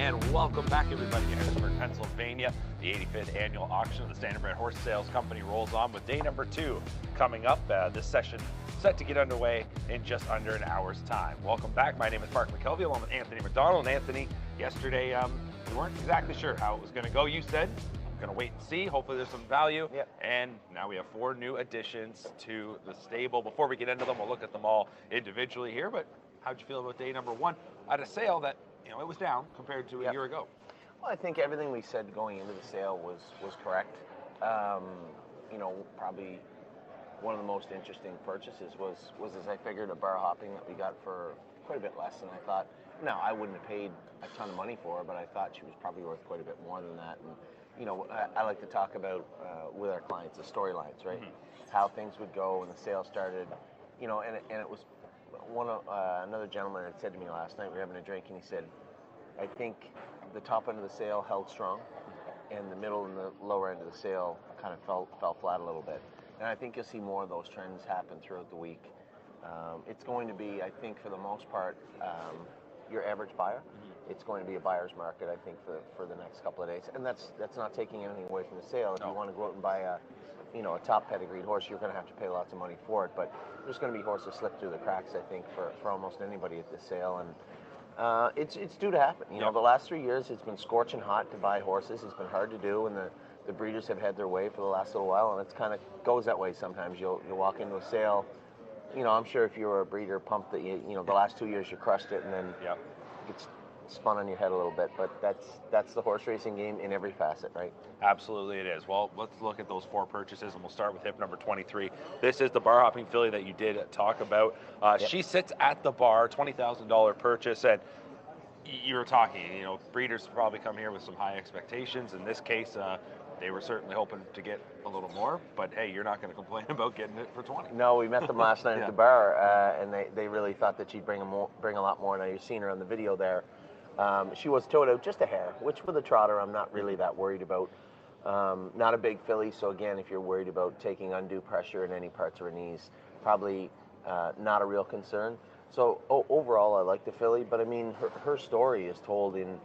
And welcome back, everybody, to Harrisburg, Pennsylvania. The 85th annual auction of the Standardbred Horse Sales Company rolls on with day number 2 coming up. This session set to get underway in just under an hour's time. Welcome back. My name is Mark McKelvey, along with Anthony McDonald. And Anthony, yesterday we weren't exactly sure how it was going to go. You said, I'm going to wait and see. Hopefully there's some value. Yep. And now we have 4 new additions to the stable. Before we get into them, we'll look at them all individually here. But how'd you feel about day number 1 at a sale that, it was down compared to a year ago? Well, I think everything we said going into the sale was correct. Probably one of the most interesting purchases was as I figured, a bar hopping that we got for quite a bit less than I thought. Now, I wouldn't have paid a ton of money for her, but I thought she was probably worth quite a bit more than that. And I like to talk about with our clients the storylines, right? Mm-hmm. How things would go when the sale started. And it was another gentleman had said to me last night, we were having a drink, and he said, I think the top end of the sale held strong, and the middle and the lower end of the sale kind of fell flat a little bit. And I think you'll see more of those trends happen throughout the week. It's going to be, I think, for the most part, your average buyer. Mm-hmm. It's going to be a buyer's market, I think, for the next couple of days. And that's not taking anything away from the sale. If you want to go out and buy a top pedigreed horse, you're going to have to pay lots of money for it. But there's going to be horses slip through the cracks, I think, for almost anybody at this sale. And it's due to happen. The last 3 years, it's been scorching hot to buy horses. It's been hard to do, and the breeders have had their way for the last little while, and it's kind of goes that way sometimes. You'll walk into a sale, I'm sure if you were a breeder, pumped that the last 2 years you crushed it, and then it gets spun on your head a little bit. But that's the horse racing game in every facet, right? Absolutely it is. Well, let's look at those 4 purchases, and we'll start with hip number 23. This is the bar hopping filly that you did talk about. She sits at the bar, $20,000 purchase, and you were talking, breeders probably come here with some high expectations. In this case, they were certainly hoping to get a little more, but hey, you're not going to complain about getting it for 20. No, we met them last night at the bar, and they really thought that she'd bring a lot more. Now, you've seen her on the video there. She was towed out just a hair, which with a trotter I'm not really that worried about. Not a big filly, so again, if you're worried about taking undue pressure in any parts of her knees, probably not a real concern. So overall, I like the filly, but I mean, her story is told in,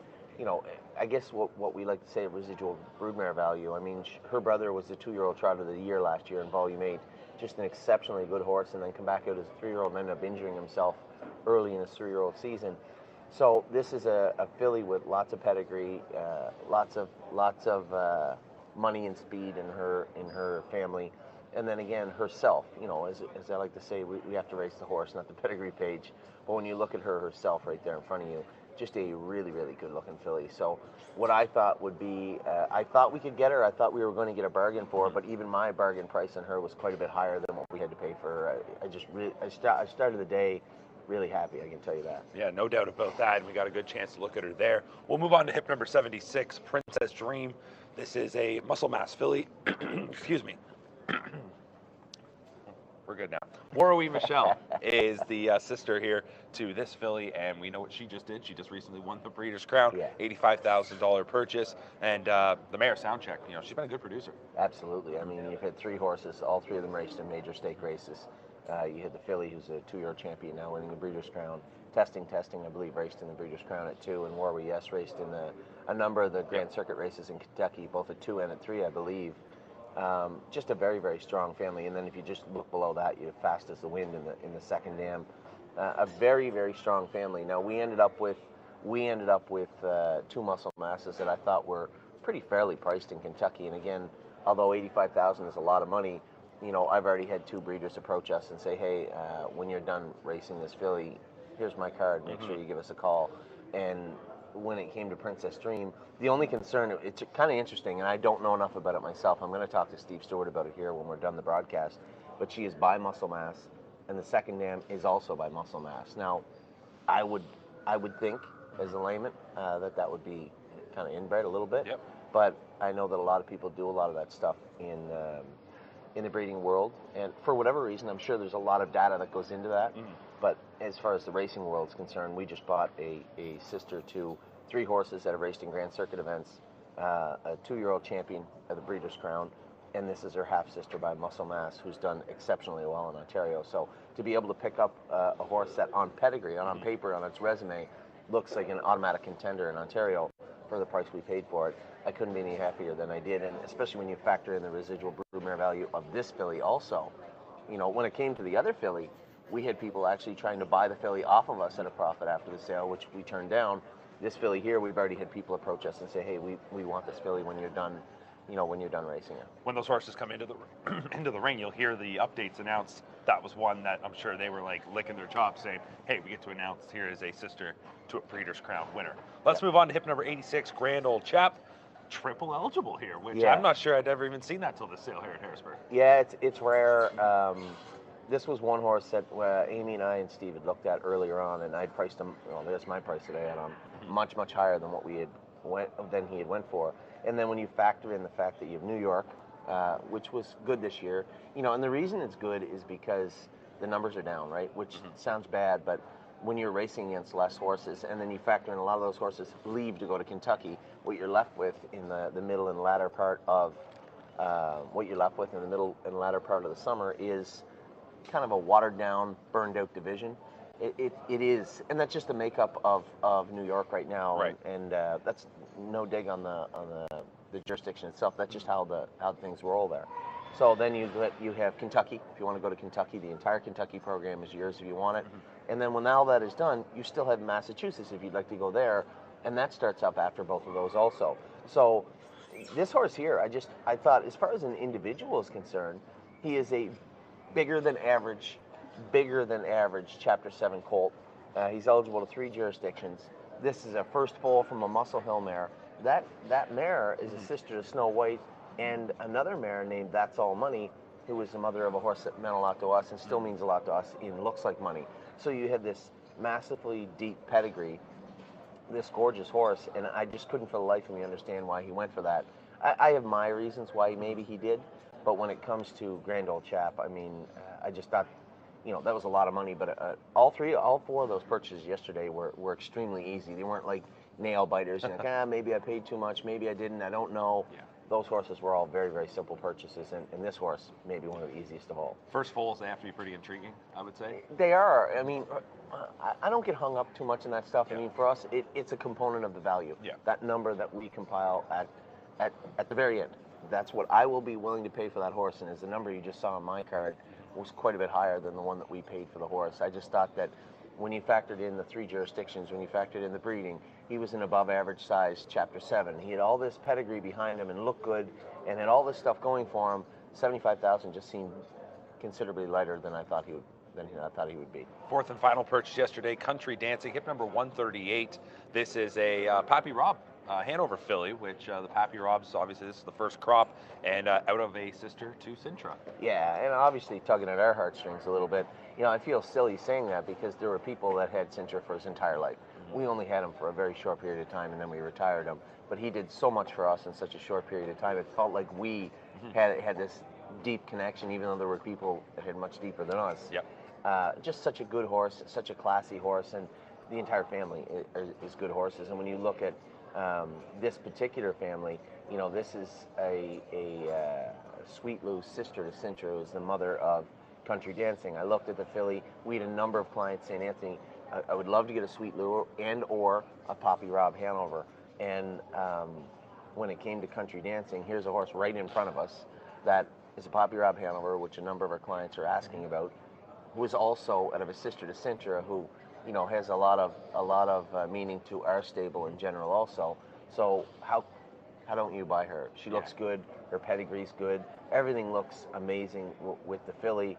I guess what we like to say residual broodmare value. I mean, her brother was the 2-year-old trotter of the year last year in Volume 8, just an exceptionally good horse, and then come back out as a 3-year-old and end up injuring himself early in his 3-year-old season. So this is a filly with lots of pedigree, lots of money and speed in her family. And then again, herself, as I like to say, we have to race the horse, not the pedigree page. But when you look at her herself right there in front of you, just a really, really good looking filly. So what I thought would be, I thought we could get her. I thought we were going to get a bargain for her, but even my bargain price on her was quite a bit higher than what we had to pay for her. I started the day really happy, I can tell you that. Yeah, no doubt about that, and we got a good chance to look at her there. We'll move on to hip number 76, Princess Dream. This is a muscle mass filly. Excuse me. We're good now. Morowie Michelle is the sister here to this filly, and we know what she just did. She just recently won the Breeders' Crown, $85,000 purchase, and the mare Soundcheck. She's been a good producer. Absolutely. I mean, you've had 3 horses, all 3 of them raced in major stake races. You had the filly, who's a 2-year champion now, winning the Breeders' Crown. Testing, I believe, raced in the Breeders' Crown at 2, and Morowie, raced in a number of the Grand Circuit races in Kentucky, both at 2 and at 3, I believe. Just a very, very strong family. And then if you just look below that, you're fast as the wind in the second dam. A very, very strong family. Now we ended up with 2 muscle masses that I thought were pretty fairly priced in Kentucky. And again, although $85,000 is a lot of money, I've already had 2 breeders approach us and say, hey, when you're done racing this filly, here's my card. Make sure you give us a call. And when it came to Princess Dream, the only concern, it's kind of interesting, and I don't know enough about it myself. I'm going to talk to Steve Stewart about it here when we're done the broadcast, but she is by muscle mass, and the second dam is also by muscle mass. Now, I would think, as a layman, that would be kind of inbred a little bit, but I know that a lot of people do a lot of that stuff in the breeding world, and for whatever reason, I'm sure there's a lot of data that goes into that. But as far as the racing world is concerned, we just bought a sister to 3 horses that have raced in Grand Circuit events, a 2-year champion of the Breeders' Crown, and this is her half-sister by muscle mass, who's done exceptionally well in Ontario. So to be able to pick up a horse that on pedigree, on paper, on its resume, looks like an automatic contender in Ontario for the price we paid for it. I couldn't be any happier than I did, and especially when you factor in the residual broodmare value of this filly also. You know, when it came to the other filly, we had people actually trying to buy the filly off of us at a profit after the sale, which we turned down. This filly here, we've already had people approach us and say, hey, we want this filly when you're done, you know, when you're done racing it. When those horses come into the into the ring, you'll hear the updates announced. That was one that I'm sure they were like licking their chops saying, hey, we get to announce here is a sister to a Breeders' Crown winner. Let's move on to hip number 86, Grand Old Chap. Triple eligible here, which I'm not sure I'd ever even seen that till the sale here at Harrisburg. Yeah, it's rare. This was one horse that Amy and I and Steve had looked at earlier on, and I priced him. Well, there's my price today, and much higher than what he had went for. And then when you factor in the fact that you have New York, which was good this year, you know, and the reason it's good is because the numbers are down, right? Which sounds bad, but when you're racing against less horses, and then you factor in a lot of those horses leave to go to Kentucky, what you're left with in the middle and latter part of the summer is kind of a watered down, burned out division. It is, and that's just the makeup of New York right now. Right. And that's no dig on the jurisdiction itself. That's just how things roll there. So then you have Kentucky. If you want to go to Kentucky, the entire Kentucky program is yours if you want it. And then when all that is done, you still have Massachusetts if you'd like to go there, and that starts up after both of those also. So this horse here, I thought, as far as an individual is concerned, he is a bigger than average Chapter 7 colt. He's eligible to 3 jurisdictions. This is a first foal from a Muscle Hill mare. That mare is a sister to Snow White and another mare named That's All Money, who was the mother of a horse that meant a lot to us and still means a lot to us in Looks Like Money. So you had this massively deep pedigree, this gorgeous horse, and I just couldn't for the life of me understand why he went for that. I have my reasons why maybe he did, but when it comes to Grand Old Chap, I mean, I just thought, you know, that was a lot of money, but all 4 of those purchases yesterday were extremely easy. They weren't like nail biters, and like, maybe I paid too much, maybe I didn't, I don't know. Yeah. Those horses were all very, very simple purchases, and this horse may be one of the easiest of all. First foals, they have to be pretty intriguing, I would say. They are. I mean, I don't get hung up too much in that stuff. I mean, for us, it's a component of the value. Yeah. That number that we compile at the very end. That's what I will be willing to pay for that horse, and as the number you just saw on my card was quite a bit higher than the one that we paid for the horse. I just thought that when you factored in the 3 jurisdictions, when you factored in the breeding, he was an above average size Chapter 7. He had all this pedigree behind him and looked good and had all this stuff going for him. $75,000 just seemed considerably lighter than I thought he would be. Fourth and final purchase yesterday, Country Dancing, hip number 138. This is a Pappy Rob Hanover filly, which the Pappy Robs, obviously this is the first crop, and out of a sister to Sintra. Yeah, and obviously tugging at our heartstrings a little bit. You know, I feel silly saying that because there were people that had Sintra for his entire life. We only had him for a very short period of time, and then we retired him. But he did so much for us in such a short period of time. It felt like we had this deep connection, even though there were people that had much deeper than us. Yep. Just such a good horse, such a classy horse, and the entire family is good horses. And when you look at this particular family, you know, this is a Sweet Lou's sister to Sintra, who's the mother of Country Dancing. I looked at the filly. We had a number of clients saying, Anthony, I would love to get a Sweet Lou and or a Pappy Rob Hanover. And when it came to Country Dancing, here's a horse right in front of us that is a Pappy Rob Hanover, which a number of our clients are asking about, who is also out of a sister to Sintra, who, you know, has a lot of meaning to our stable in general also. So how don't you buy her? She looks good. Her pedigree's good. Everything looks amazing with the filly.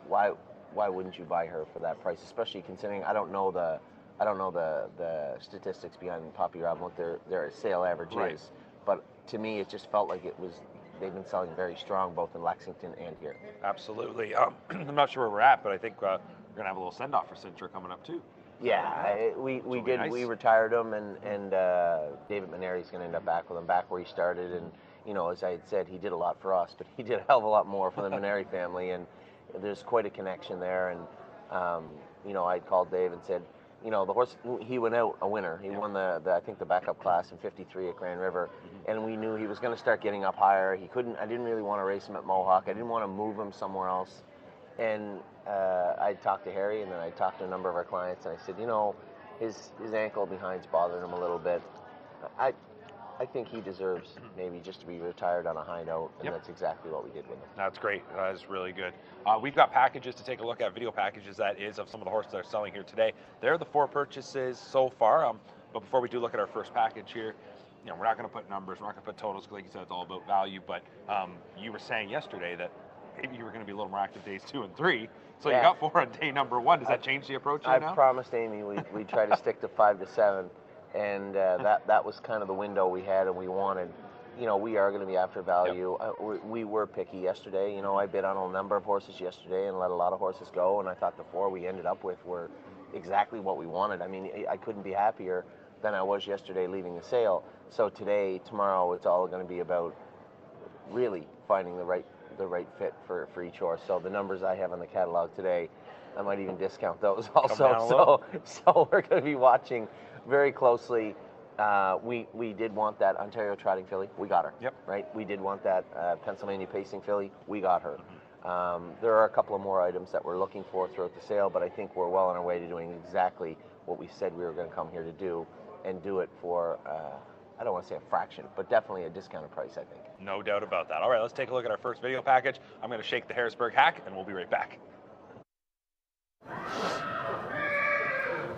Why wouldn't you buy her for that price? Especially considering I don't know the statistics behind Pappy Rob, what their sale average is. But to me, it just felt like they've been selling very strong both in Lexington and here. Absolutely. I'm not sure where we're at, but I think we're gonna have a little send off for Sintra coming up too. Yeah, we did. Nice. We retired him, and David Maneri's going to end up back with him, back where he started. And you know, as I had said, he did a lot for us, but he did a hell of a lot more for the Maneri family, and there's quite a connection there. And you know, I called Dave and said, you know, the horse, he went out a winner. He won I think the backup class in '53 at Grand River, and we knew he was going to start getting up higher. I didn't really want to race him at Mohawk. I didn't want to move him somewhere else. And I talked to Harry, and then I talked to a number of our clients, and I said, you know, his ankle behind's bothering him a little bit. I think he deserves maybe just to be retired on a high note, and that's exactly what we did with him. That's great. That is really good. We've got packages to take a look at, video packages that is of some of the horses that are selling here today. They're the 4 purchases so far. But before we do look at our first package here, you know, we're not going to put numbers, we're not going to put totals, because like you said, it's all about value. But you were saying yesterday that maybe you were going to be a little more active days 2 and 3. So you got 4 on day number 1. Does that change the approach now? I promised Amy we try to stick to 5 to 7. And that was kind of the window we had, and we wanted, you know, we are going to be after value. We were picky yesterday. You know, I bid on a number of horses yesterday and let a lot of horses go, and I thought the 4 we ended up with were exactly what we wanted. I mean, I couldn't be happier than I was yesterday leaving the sale. So today, tomorrow, it's all going to be about really finding the right fit for each horse. So the numbers I have on the catalog today, I might even discount those also. So we're going to be watching very closely. We did want that Ontario trotting filly. We got her. Right. We did want that Pennsylvania pacing filly. We got her. There are a couple of more items that we're looking for throughout the sale, but I think we're well on our way to doing exactly what we said we were going to come here to do, and do it for I don't want to say a fraction, but definitely a discounted price, I think. No doubt about that. All right, let's take a look at our first video package. I'm going to shake the Harrisburg hack, and we'll be right back.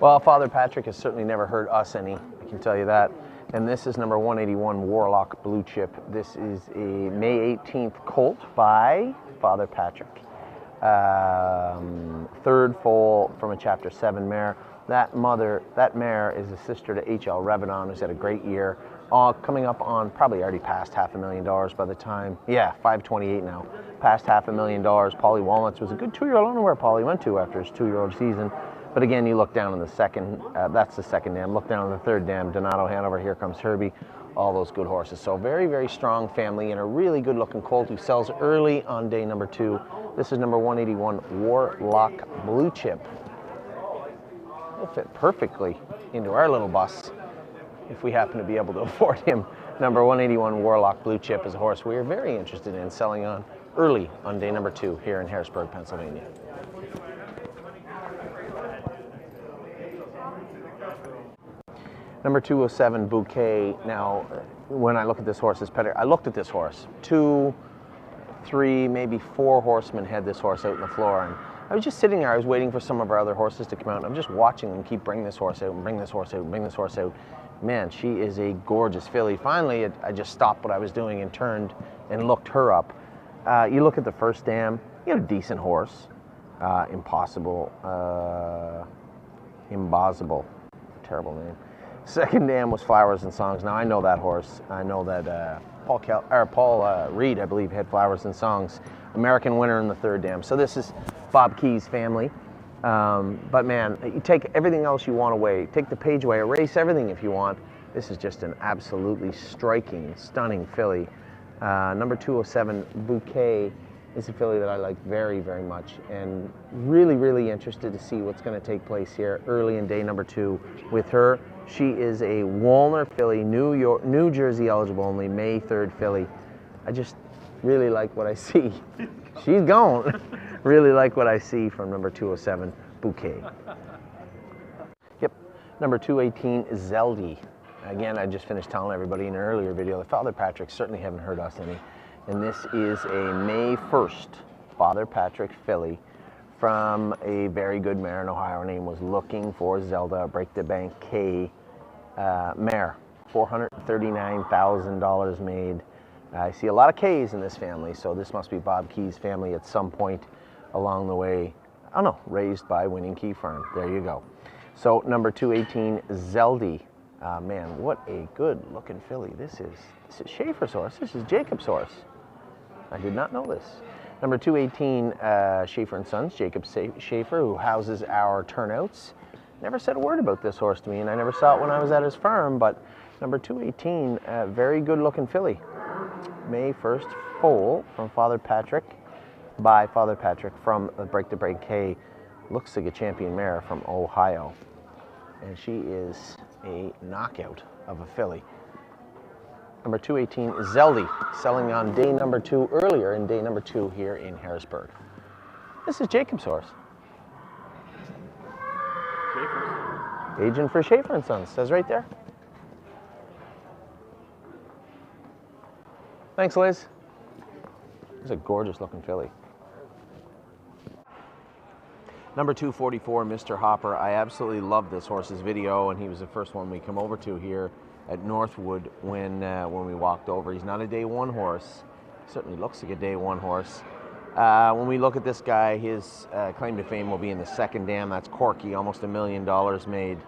Well, Father Patrick has certainly never hurt us any, I can tell you that. And this is number 181, Warlock Blue Chip. This is a May 18th colt by Father Patrick. 3rd foal from a Chapter 7 mare. That mare is a sister to H.L. Revedon, who's had a great year. Coming up on probably already past $500,000 by the time, 528 now. Past $500,000. Polly Walnuts was a good 2-year-old. I don't know where Polly went to after his 2-year-old season. But again, you look down on the second, that's the second dam. Look down on the 3rd dam, Donato Hanover, Here Comes Herbie, all those good horses. So very, very strong family, and a really good looking colt who sells early on day number 2. This is number 181, Warlock Blue Chip. He'll fit perfectly into our little bus if we happen to be able to afford him. Number 181, Warlock Blue Chip, is a horse we are very interested in selling on early on day number 2 here in Harrisburg, Pennsylvania. Number 207, Bouquet. Now, when I look at this horse's pedigree, I looked at this horse. 2, 3, maybe 4 horsemen had this horse out in the floor, and I was just sitting there. I was waiting for some of our other horses to come out, and I'm just watching them keep bring this horse out and bring this horse out and bring this horse out. Man, she is a gorgeous filly. Finally, I just stopped what I was doing and turned and looked her up. You look at the first dam, you have a decent horse. Impossible, terrible name. Second dam was Flowers and Songs. Now I know that horse. I know that Paul Reed, I believe, had Flowers and Songs. American winner in the 3rd dam. So this is Bob Key's family. But man, you take everything else you want away. Take the page away, erase everything if you want. This is just an absolutely striking, stunning filly. Number 207, Bouquet, is a filly that I like very, very much, and really, really interested to see what's going to take place here early in day number 2 with her. She is a Walner filly, New Jersey eligible only, May 3rd filly. I just really like what I see. She's gone. Really like what I see from number 207, Bouquet. Yep, number 218 is Zeldy. Again, I just finished telling everybody in an earlier video that Father Patrick certainly haven't hurt us any. And this is a May 1st Father Patrick filly from a very good mare in Ohio. Her name was Looking for Zelda, Break the Bank K mare. $439,000 made. I see a lot of K's in this family, so this must be Bob Key's family at some point along the way. I don't know, raised by Winning Key Farm. There you go. So number 218, Zeldy. Man, what a good looking filly. This is Schaefer's horse. This is Jacob's horse. I did not know this. Number 218, Schaefer and Sons, Jacob Schaefer, who houses our turnouts. Never said a word about this horse to me, and I never saw it when I was at his farm, but number 218, very good looking filly. May 1st foal from Father Patrick, by Father Patrick from Break the Break K. Looks like a champion mare from Ohio. And she is a knockout of a filly. Number 218 is Zeldy, selling on day number 2, earlier in day number 2 here in Harrisburg. This is Jacob's horse. Agent for Schaefer and Sons, says right there. Thanks, Liz. It's a gorgeous looking filly. Number 244, Mr. Hopper. I absolutely love this horse's video, and he was the first one we come over to here at Northwood when we walked over. He's not a day one horse. Certainly looks like a day one horse. When we look at this guy, his claim to fame will be in the second dam. That's Corky, almost $1 million made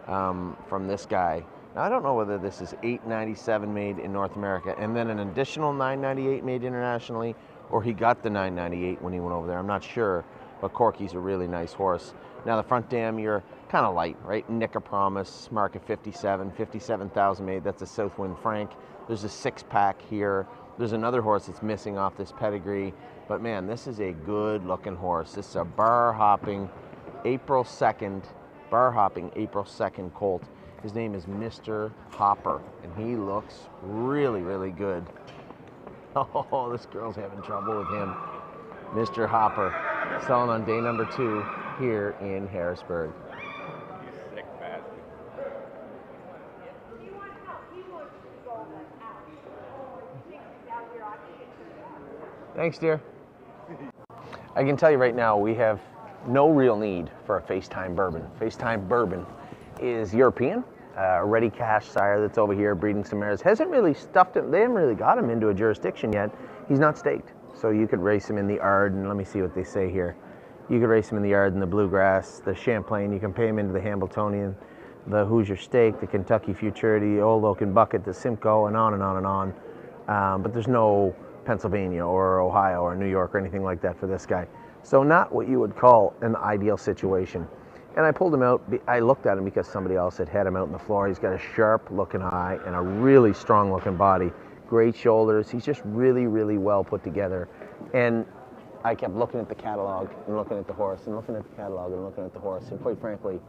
from this guy. Now, I don't know whether this is $897 made in North America and then an additional $998 made internationally, or he got the $998 when he went over there. I'm not sure, but Corky's a really nice horse. Now, the front dam, you're kind of light, right? Nick a Promise, market 57,000 made. That's a Southwind Frank. There's a six-pack here. There's another horse that's missing off this pedigree. But man, this is a good-looking horse. This is a bar-hopping April 2nd colt. His name is Mr. Hopper, and he looks really, really good. Oh, this girl's having trouble with him. Mr. Hopper, selling on day number 2 here in Harrisburg. Sick bastard. Thanks, dear. I can tell you right now, we have no real need for a FaceTime Bourbon. FaceTime Bourbon is European, a ready cash sire that's over here breeding some mares. Hasn't really stuffed him, they haven't really got him into a jurisdiction yet. He's not staked, so you could race him in the Arden. Let me see what they say here. You could race him in the Arden, the Bluegrass, the Champlain. You can pay him into the Hambletonian, the Hoosier Stake, the Kentucky Futurity, Old Oaken Bucket, the Simcoe, and on and on and on. But there's no Pennsylvania or Ohio or New York or anything like that for this guy. So not what you would call an ideal situation. And I pulled him out, I looked at him because somebody else had him out on the floor. He's got a sharp looking eye and a really strong looking body. Great shoulders. He's just really, really well put together. And I kept looking at the catalog and looking at the horse and looking at the catalog and looking at the horse. And quite frankly,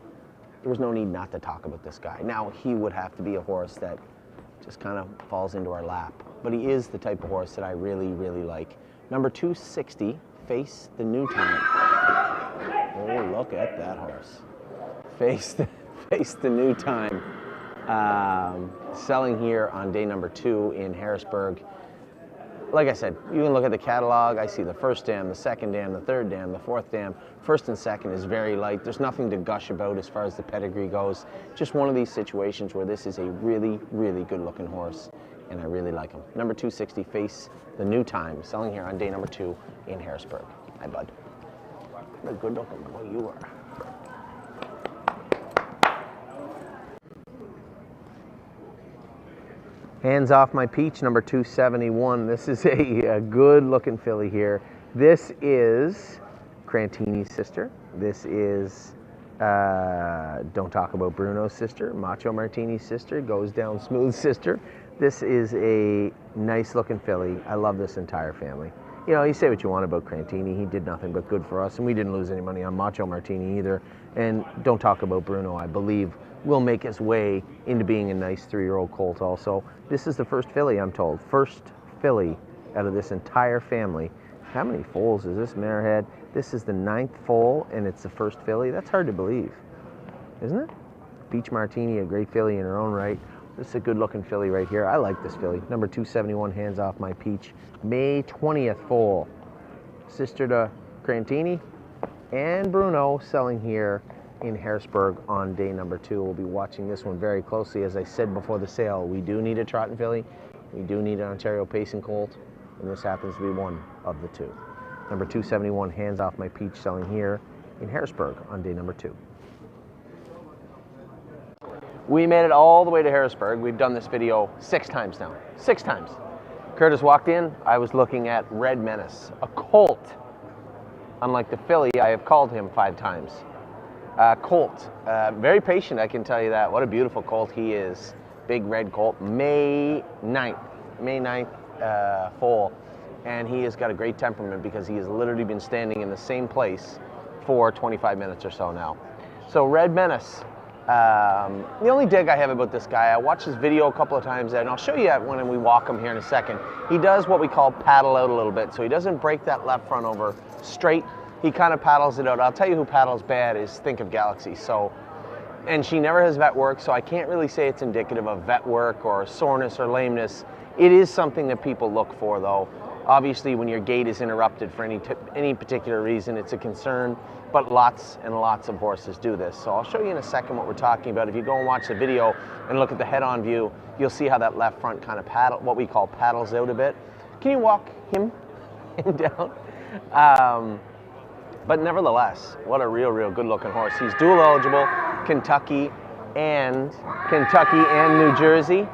there was no need not to talk about this guy. Now, he would have to be a horse that just kind of falls into our lap. But he is the type of horse that I really, really like. Number 260, Face the New Time. Oh, look at that horse. Face the New Time. Selling here on day number 2 in Harrisburg. Like I said, you can look at the catalog. I see the first dam, the second dam, the third dam, the fourth dam. First and second is very light. There's nothing to gush about as far as the pedigree goes. Just one of these situations where this is a really, really good looking horse, and I really like him. Number 260, Face the New Time, selling here on day number 2 in Harrisburg. Hi, bud. What a good looking boy you are. Hands Off My Peach, number 271. This is a good-looking filly here. This is Crantini's sister. This is Don't Talk About Bruno's sister, Macho Martini's sister, Goes Down Smooth's sister. This is a nice-looking filly. I love this entire family. You know, you say what you want about Crantini. He did nothing but good for us, and we didn't lose any money on Macho Martini either. And Don't Talk About Bruno, I believe, will make his way into being a nice 3-year-old colt also. This is the first filly, I'm told. First filly out of this entire family. How many foals is this mare had? This is the 9th foal, and it's the first filly. That's hard to believe, isn't it? Peach Martini, a great filly in her own right. This is a good-looking filly right here. I like this filly. Number 271, Hands Off My Peach. May 20th foal. Sister to Crantini and Bruno, selling here in Harrisburg on day number 2. We'll be watching this one very closely. As I said before the sale, we do need a trotting filly. We do need an Ontario Pacing colt, and this happens to be one of the 2. Number 271, Hands Off My Peach, selling here in Harrisburg on day number 2. We made it all the way to Harrisburg. We've done this video 6 times now. 6 times. Curtis walked in. I was looking at Red Menace, a colt. Unlike the filly, I have called him 5 times. Colt, very patient, I can tell you that. What a beautiful colt he is. Big red colt, May 9th foal. And he has got a great temperament because he has literally been standing in the same place for 25 minutes or so now. So Red Menace, the only dig I have about this guy, I watched his video a couple of times, and I'll show you when we walk him here in a second. He does what we call paddle out a little bit, so he doesn't break that left front over straight. He kind of paddles it out. I'll tell you who paddles bad is Think of Galaxy. So and she never has vet work, so I can't really say it's indicative of vet work or soreness or lameness. It is something that people look for, though. Obviously, when your gait is interrupted for any particular reason, it's a concern, but lots and lots of horses do this. So I'll show you in a second what we're talking about. If you go and watch the video and look at the head-on view, you'll see how that left front kind of paddle, what we call paddles out a bit. Can you walk him down? But nevertheless, what a real good looking horse. He's dual eligible, Kentucky and New Jersey.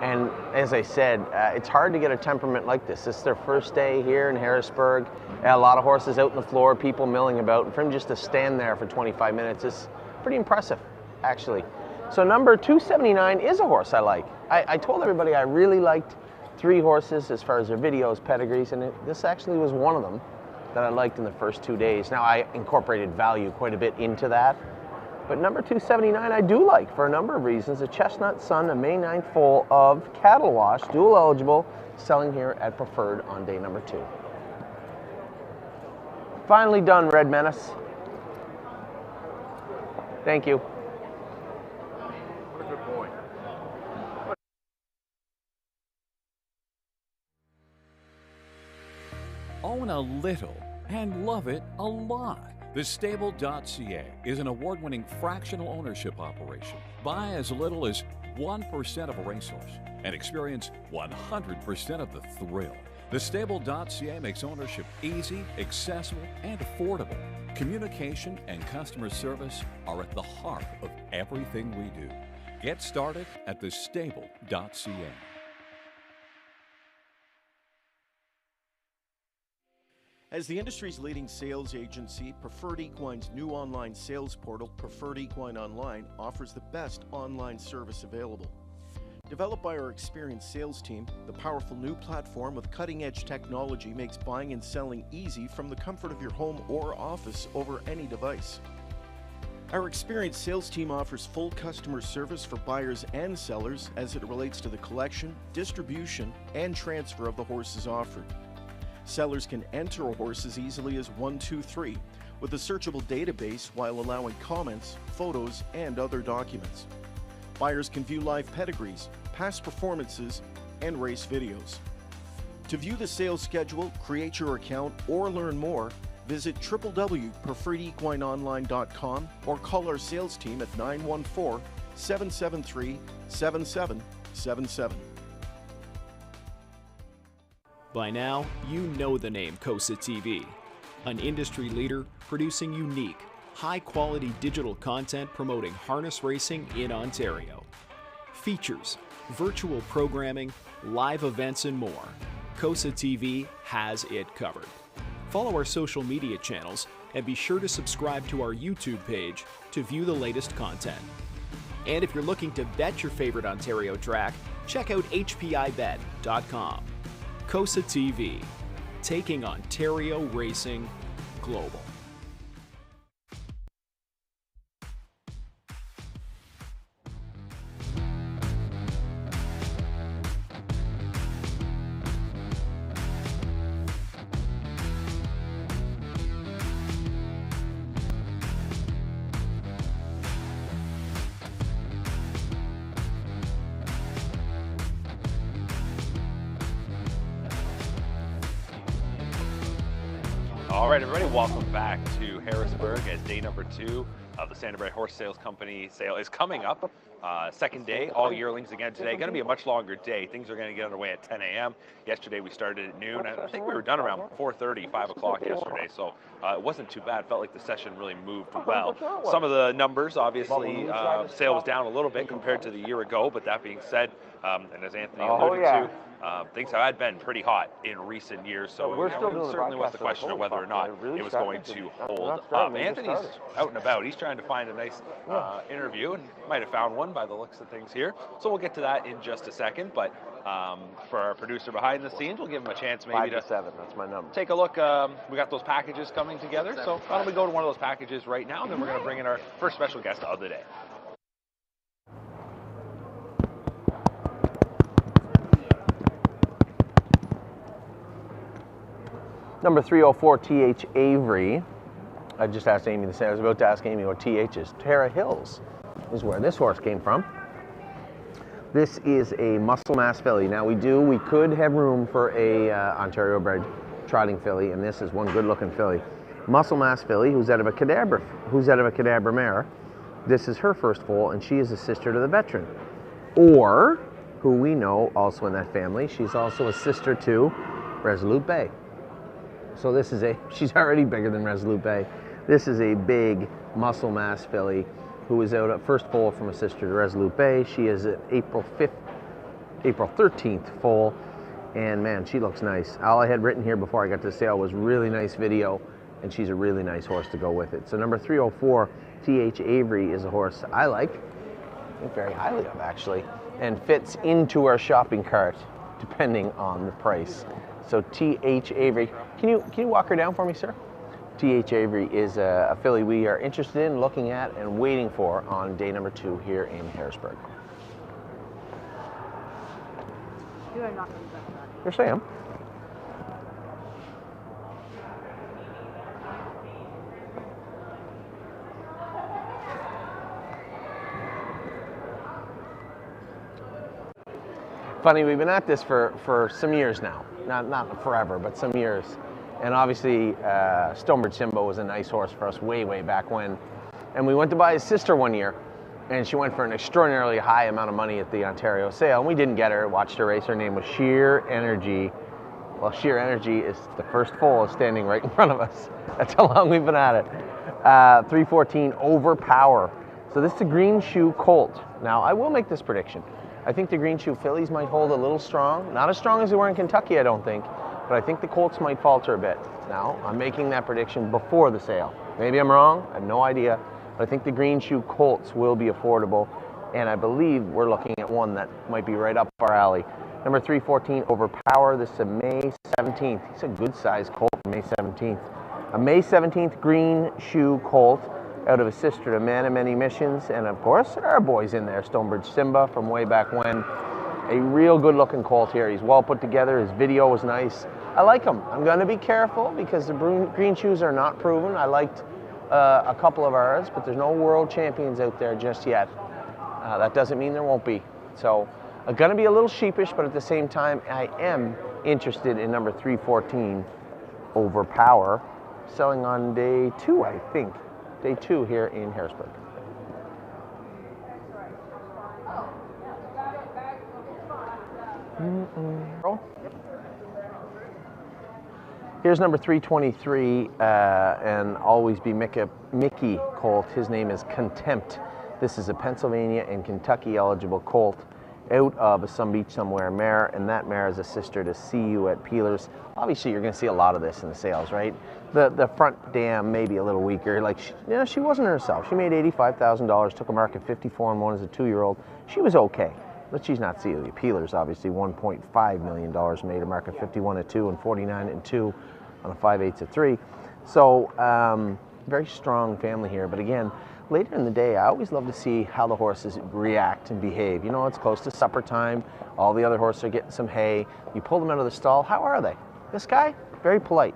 And as I said, it's hard to get a temperament like this. This is their first day here in Harrisburg. A lot of horses out on the floor, people milling about. And for him just to stand there for 25 minutes is pretty impressive, actually. So number 279 is a horse I like. I told everybody I really liked 3 horses as far as their videos, pedigrees, and this actually was one of them that I liked in the first 2 days. Now I incorporated value quite a bit into that. But number 279 I do like for a number of reasons. A Chestnut Sun, a May 9th foal of Cattle Wash, dual eligible, selling here at Preferred on day number 2. Finally done, Red Menace. Thank you. What a good boy. Own a little and love it a lot. TheStable.ca is an award-winning fractional ownership operation. Buy as little as 1% of a racehorse and experience 100% of the thrill. TheStable.ca makes ownership easy, accessible, and affordable. Communication and customer service are at the heart of everything we do. Get started at TheStable.ca. As the industry's leading sales agency, Preferred Equine's new online sales portal, Preferred Equine Online, offers the best online service available. Developed by our experienced sales team, the powerful new platform with cutting-edge technology makes buying and selling easy from the comfort of your home or office over any device. Our experienced sales team offers full customer service for buyers and sellers as it relates to the collection, distribution, and transfer of the horses offered. Sellers can enter a horse as easily as 123 with a searchable database while allowing comments, photos, and other documents. Buyers can view live pedigrees, past performances, and race videos. To view the sales schedule, create your account, or learn more, visit www.preferredequineonline.com or call our sales team at 914-773-7777. By now, you know the name COSA TV, an industry leader producing unique, high-quality digital content promoting harness racing in Ontario. Features, virtual programming, live events, and more. COSA TV has it covered. Follow our social media channels and be sure to subscribe to our YouTube page to view the latest content. And if you're looking to bet your favorite Ontario track, check out hpibet.com. COSA TV, taking Ontario racing global. All right, everybody, welcome back to Harrisburg as day number 2 of the Standard Bearer Horse Sales Company sale is coming up. Second day, all yearlings again today. Going to be a much longer day. Things are going to get underway at 10 a.m. Yesterday we started at noon. I think we were done around 4:30, 5 o'clock yesterday, so it wasn't too bad. Felt like the session really moved well. Some of the numbers, obviously, sale was down a little bit compared to the year ago, but that being said, and as Anthony alluded to, things have been pretty hot in recent years, so it certainly was the question of whether or not it was going to hold up. Anthony's out and about. He's trying to find a nice interview and might have found one by the looks of things here. So we'll get to that in just a second, but for our producer behind the scenes, we'll give him a chance maybe to 7, that's my number. Take a look. We got those packages coming together, so why don't we go to one of those packages right now, and then we're going to bring in our first special guest of the day. Number 304, TH Avery. I just asked Amy the same. I was about to ask Amy what TH is. Tara Hills is where this horse came from. This is a muscle mass filly. Now we could have room for a Ontario bred trotting filly, and this is one good looking filly. Muscle mass filly who's out of a cadaver mare. This is her first foal, and she is a sister to the veteran. Or, who we know also in that family, she's also a sister to Resolute Bay. So this is she's already bigger than Resolute Bay. This is a big muscle mass filly who is out at first foal from a sister to Resolute Bay. She is an April 13th foal, and man, she looks nice. All I had written here before I got to the sale was really nice video, and she's a really nice horse to go with it. So number 304, TH Avery, is a horse I like, I think very highly of actually, and fits into our shopping cart depending on the price. So TH Avery, can you walk her down for me, sir? TH Avery is a filly we are interested in, looking at, and waiting for on day number 2 here in Harrisburg. You are not going to back that. Yes, I am. Funny, we've been at this for some years now. Not forever, but some years. And obviously, Stonebridge Simba was a nice horse for us way back when. And we went to buy his sister one year, and she went for an extraordinarily high amount of money at the Ontario sale. And we didn't get her, watched her race. Her name was Sheer Energy. Well, Sheer Energy is the first foal standing right in front of us. That's how long we've been at it. 314 Overpower. So this is a green shoe colt. Now, I will make this prediction. I think the green shoe fillies might hold a little strong. Not as strong as they were in Kentucky, I don't think. But I think the colts might falter a bit. Now, I'm making that prediction before the sale. Maybe I'm wrong, I have no idea. But I think the green shoe colts will be affordable. And I believe we're looking at one that might be right up our alley. Number 314, Overpower. This is a May 17th. He's a good sized colt for May 17th. A May 17th green shoe colt out of a sister to Man of Many Missions. And of course, there are boys in there. Stonebridge Simba from way back when. A real good looking colt here. He's well put together. His video was nice. I like him. I'm going to be careful because the green shoes are not proven. I liked a couple of ours, but there's no world champions out there just yet. That doesn't mean there won't be. So I'm going to be a little sheepish, but at the same time, I am interested in number 314, Overpower, selling on day 2, I think. Day 2 here in Harrisburg. Here's number 323, and Always Be Mickey colt. His name is Contempt. This is a Pennsylvania and Kentucky eligible colt out of a Some Beach Somewhere mare, and that mare is a sister to See You at Peelers. Obviously, you're going to see a lot of this in the sales, right? The front dam may be a little weaker. Like, she wasn't herself. She made $85,000, took a mark at 54-1 as a 2-year-old. She was okay. But she's not Celia Peelers, obviously. $1.5 million, made a mark at 51-2 and 49-2 on a 5/8 So very strong family here. But again, later in the day, I always love to see how the horses react and behave. You know, it's close to supper time. All the other horses are getting some hay. You pull them out of the stall. How are they? This guy, very polite.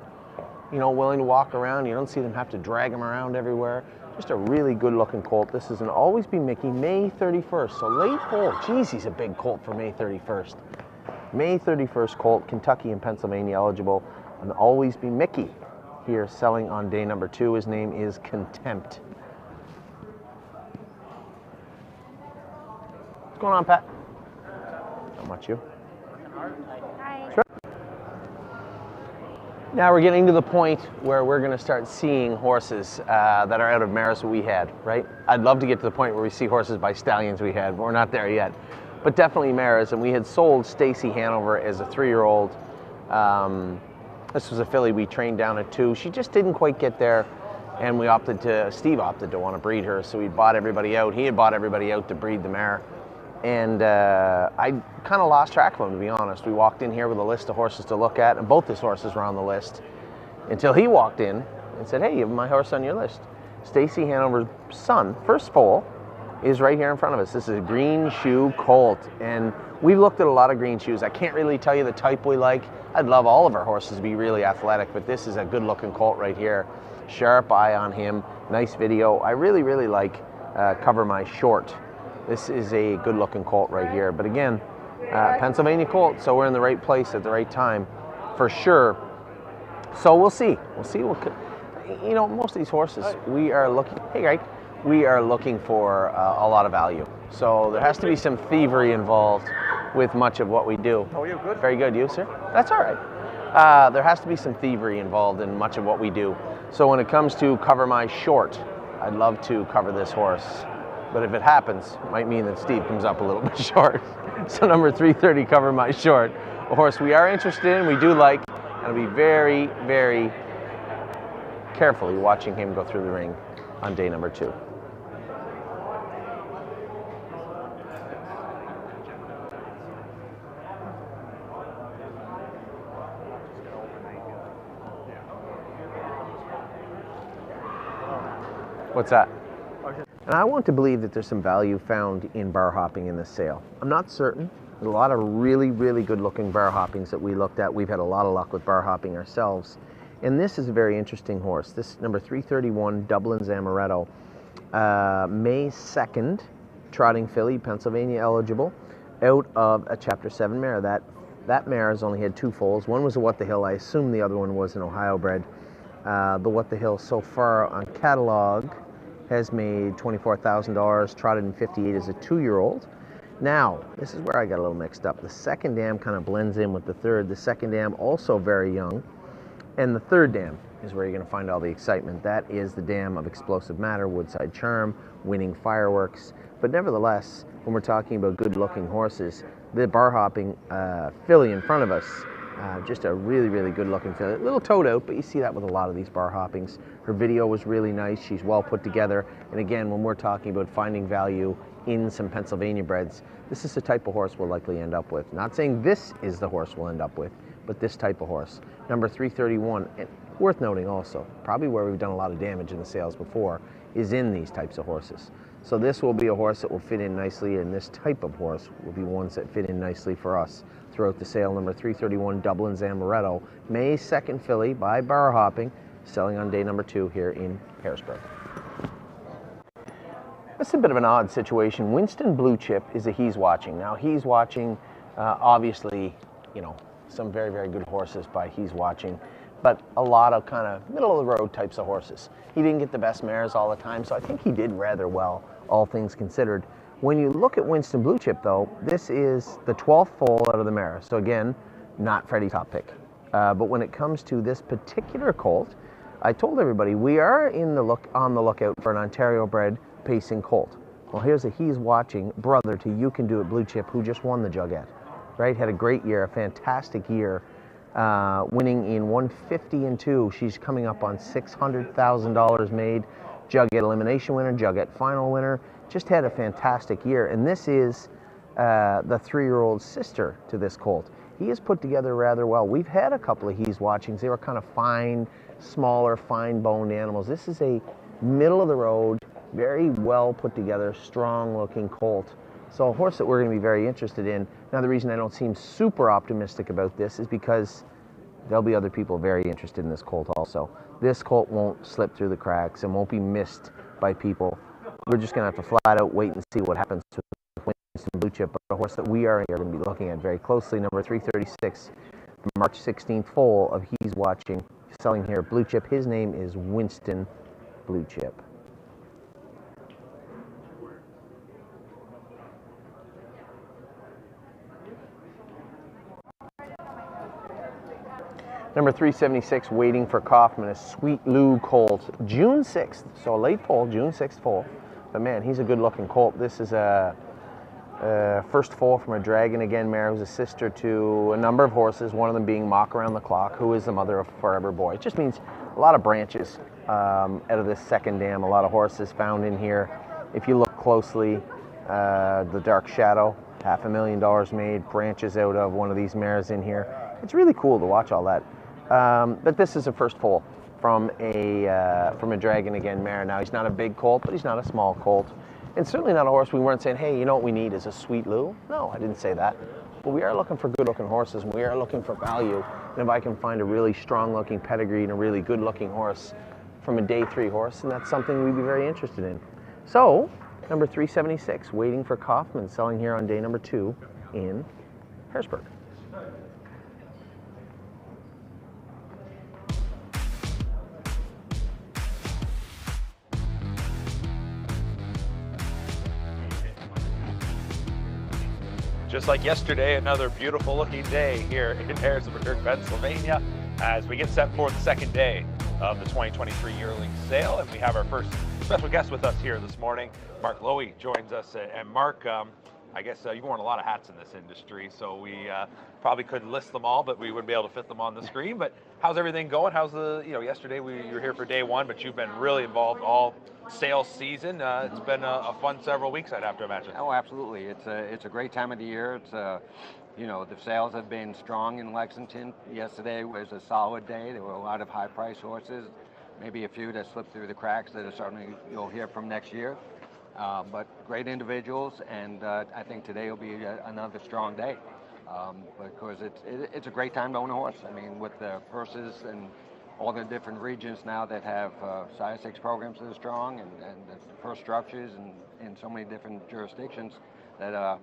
You know, willing to walk around. You don't see them have to drag him around everywhere. Just a really good looking colt. This is an Always Be Mickey, May 31st. So late foal. Geez, he's a big colt for May 31st. May 31st colt, Kentucky and Pennsylvania eligible. An Always Be Mickey here selling on day number 2. His name is Contempt. What's going on, Pat? Not much, you? Hi. Sure. Now we're getting to the point where we're going to start seeing horses that are out of mares that we had, right? I'd love to get to the point where we see horses by stallions we had, but we're not there yet. But definitely mares, and we had sold Stacy Hanover as a 3-year-old. This was a filly we trained down at 2. She just didn't quite get there, and Steve opted to want to breed her, so he bought everybody out. He had bought everybody out to breed the mare. And I kind of lost track of him, to be honest. We walked in here with a list of horses to look at, and both his horses were on the list until he walked in and said, hey, you have my horse on your list. Stacy Hanover's son, first foal, is right here in front of us. This is a green shoe colt, and we've looked at a lot of green shoes. I can't really tell you the type we like. I'd love all of our horses to be really athletic, but this is a good looking colt right here. Sharp eye on him, nice video. I really, really like Cover My Short. This is a good looking colt right here. But again, Pennsylvania colt, so we're in the right place at the right time for sure. So we'll see. We'll see. You know, most of these horses, we are looking, hey Greg, we are looking for a lot of value. So there has to be some thievery involved with much of what we do. Oh, you good? Very good, you sir? That's all right. There has to be some thievery involved in much of what we do. So when it comes to Cover My Short, I'd love to cover this horse. But if it happens, it might mean that Steve comes up a little bit short. So number 330, Cover My Short, a horse we are interested in, we do like, and I'll be very, very carefully watching him go through the ring on day number 2. What's that? And I want to believe that there's some value found in bar hopping in this sale. I'm not certain. There's a lot of really, really good looking bar hoppings that we looked at. We've had a lot of luck with bar hopping ourselves. And this is a very interesting horse. This number 331, Dublin's Amaretto. May 2nd, trotting filly, Pennsylvania eligible, out of a Chapter 7 mare. That mare has only had 2 foals. One was a What the Hill. I assume the other one was an Ohio bred. The What the Hill so far on catalog has made $24,000, trotted in 58 as a 2-year-old. Now, this is where I got a little mixed up. The second dam kind of blends in with the third. The second dam also very young. And the third dam is where you're going to find all the excitement. That is the dam of Explosive Matter, Woodside Charm, Winning Fireworks. But nevertheless, when we're talking about good-looking horses, the bar hopping filly in front of us, just a really, really good-looking filly. A little toed out, but you see that with a lot of these bar hoppings. Her video was really nice. She's well put together. And again, when we're talking about finding value in some Pennsylvania breds, this is the type of horse we'll likely end up with. Not saying this is the horse we'll end up with, but this type of horse. Number 331, and worth noting also, probably where we've done a lot of damage in the sales before, is in these types of horses. So this will be a horse that will fit in nicely, and this type of horse will be ones that fit in nicely for us throughout the sale. Number 331, Dublin's Amaretto, May 2nd filly by bar hopping, selling on day number 2 here in Harrisburg. This is a bit of an odd situation. Winston Blue Chip is a He's Watching. Now He's Watching, obviously, you know, some very, very good horses by He's Watching, but a lot of kind of middle of the road types of horses. He didn't get the best mares all the time, so I think he did rather well, all things considered. When you look at Winston Blue Chip though, this is the 12th foal out of the mare. So again, not Freddie's top pick. But when it comes to this particular colt, I told everybody we are on the lookout for an Ontario bred pacing colt. Well, here's a He's Watching brother to You Can Do It Blue Chip, who just won the Jugette, right? Had a great year, a fantastic year, winning in 150-2. She's coming up on $600,000 made. Jugette elimination winner, Jugette final winner. Just had a fantastic year. And this is the 3-year-old sister to this colt. He is put together rather well. We've had a couple of He's Watchings. They were kind of fine, smaller, fine-boned animals. This is a middle-of-the-road, very well put together, strong-looking colt. So a horse that we're going to be very interested in. Now, the reason I don't seem super optimistic about this is because there'll be other people very interested in this colt also. This colt won't slip through the cracks and won't be missed by people. We're just going to have to flat out wait and see what happens to Winston Blue Chip, but a horse that we are going to be looking at very closely. Number 336, March 16th foal of He's Watching, selling here Blue Chip. His name is Winston Blue Chip. Number 376, Waiting for Kaufman, a Sweet Lou colt, June 6th, so a late foal, June 6th foal. But man, he's a good-looking colt. This is a first foal from a Dragon Again mare who's a sister to a number of horses, one of them being Mock Around the Clock, who is the mother of Forever Boy. It just means a lot of branches out of this second dam, a lot of horses found in here. If you look closely, the Dark Shadow, $500,000 made, branches out of one of these mares in here. It's really cool to watch all that. But this is a first foal from a Dragon Again mare. Now, he's not a big colt, but he's not a small colt. And certainly not a horse we weren't saying, hey, you know what we need is a Sweet Lou. No, I didn't say that. But we are looking for good-looking horses, and we are looking for value. And if I can find a really strong-looking pedigree and a really good-looking horse from a day 3 horse, and that's something we'd be very interested in. So, number 376, Waiting for Kaufman, selling here on day number 2 in Harrisburg. Just like yesterday, another beautiful looking day here in Harrisburg, Pennsylvania, as we get set for the second day of the 2023 yearling sale. And we have our first special guest with us here this morning. Mark Lowy joins us. And Mark, I guess you've worn a lot of hats in this industry, so we probably couldn't list them all, but we wouldn't be able to fit them on the screen. But how's everything going? How's the, yesterday you were here for day 1, but you've been really involved all sales season. It's been a fun several weeks, I'd have to imagine. Oh, absolutely. It's a great time of the year. It's the sales have been strong in Lexington. Yesterday was a solid day. There were a lot of high-priced horses, maybe a few that slipped through the cracks that are certainly you'll hear from next year. But great individuals, and I think today will be another strong day because it's a great time to own a horse. I mean, with the purses and all the different regions now that have sire stakes programs that are strong and the purse structures and in so many different jurisdictions that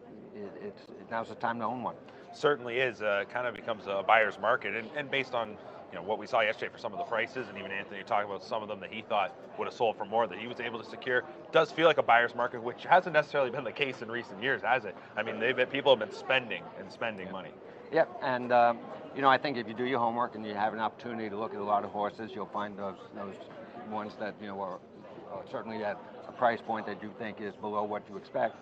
now's the time to own one. Certainly is. Kind of becomes a buyer's market, and based on what we saw yesterday for some of the prices, and even Anthony talking about some of them that he thought would have sold for more that he was able to secure, does feel like a buyer's market, which hasn't necessarily been the case in recent years, has it? I mean, people have been spending money. Yep, and I think if you do your homework and you have an opportunity to look at a lot of horses, you'll find those ones that are certainly at a price point that you think is below what you expect.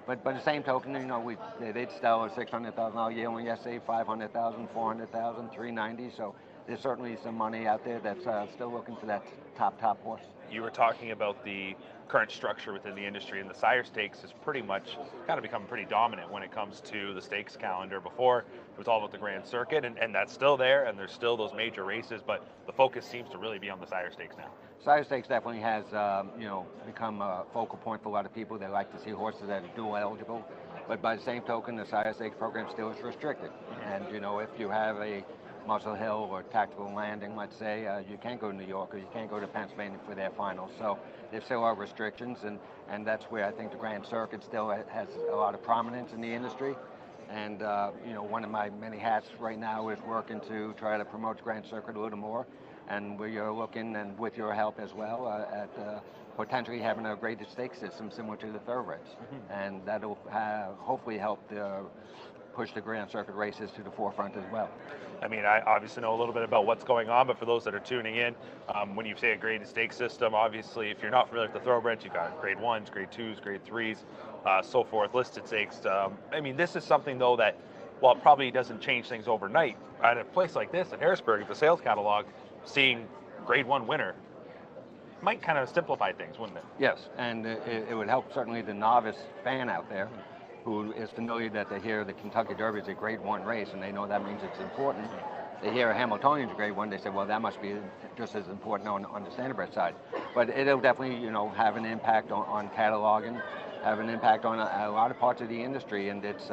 But by the same token, they'd sell a $600,000 yearling yesterday, $500,000, $400,000, $390,000. So there's certainly some money out there that's still looking for that top horse. You were talking about the current structure within the industry, and the sire stakes has pretty much kind of become pretty dominant when it comes to the stakes calendar. Before, it was all about the Grand Circuit, and that's still there, and there's still those major races, but the focus seems to really be on the sire stakes now. Sire stakes definitely has become a focal point for a lot of people. They like to see horses that are dual eligible, but by the same token, the sire stakes program still is restricted. And if you have a Muscle Hill or Tactical Landing, let's say, you can't go to New York or you can't go to Pennsylvania for their finals. So there still are restrictions, and that's where I think the Grand Circuit still has a lot of prominence in the industry. And one of my many hats right now is working to try to promote the Grand Circuit a little more. And we are looking, and with your help as well, at potentially having a graded stakes system similar to the thoroughbreds. Mm-hmm. And that'll hopefully help push the Grand Circuit races to the forefront as well. I mean, I obviously know a little bit about what's going on, but for those that are tuning in, when you say a graded stakes system, obviously, if you're not familiar with the thoroughbreds, you've got grade 1s, grade 2s, grade 3s, so forth, listed stakes. I mean, this is something, though, that, while it probably doesn't change things overnight, at a place like this, at Harrisburg, if the sales catalog, seeing grade 1 winner might kind of simplify things, wouldn't it? Yes, and it would help certainly the novice fan out there who is familiar that they hear the Kentucky Derby is a grade 1 race, and they know that means it's important. They hear a Hamiltonian's grade 1, they say, well, that must be just as important on the standardbred side. But it'll definitely, have an impact on cataloging, have an impact on a lot of parts of the industry, and it's,